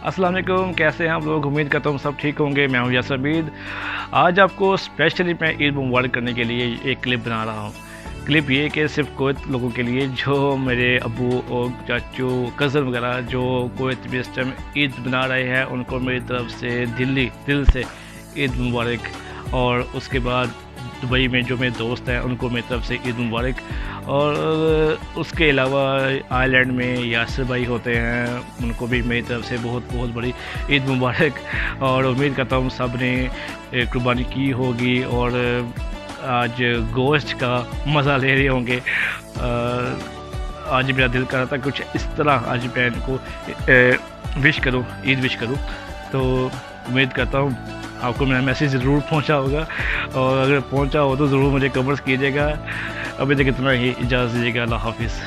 अस्सलाम वालेकुम, कैसे हैं आप लोग। उम्मीद करता हूँ सब ठीक होंगे। मैं हूँ यासर अबीद। आज आपको स्पेशली मैं ईद मुबारक करने के लिए एक क्लिप बना रहा हूँ। क्लिप ये कि सिर्फ कोयत लोगों के लिए, जो मेरे अबू और चाचू कज़न वगैरह जो कोयत में इस टाइम ईद बना रहे हैं, उनको मेरी तरफ से दिल से ईद मुबारक। और उसके बाद दुबई में जो मेरे दोस्त हैं उनको मेरी तरफ से ईद मुबारक। और उसके अलावा आयरलैंड में यासिर भाई होते हैं, उनको भी मेरी तरफ से बहुत बहुत बड़ी ईद मुबारक। और उम्मीद करता हूँ सब ने कुर्बानी की होगी और आज गोश्त का मज़ा ले रहे होंगे। आज मेरा दिल कर रहा था कुछ इस तरह आज मैं इनको विश करूँ, ईद विश करूँ। तो उम्मीद करता हूँ आपको मेरा मैसेज ज़रूर पहुंचा होगा, और अगर पहुंचा हो तो ज़रूर मुझे कमेंट्स कीजिएगा। अभी तक इतना ही, इजाज़त दीजिएगा। अल्लाह हाफिज़।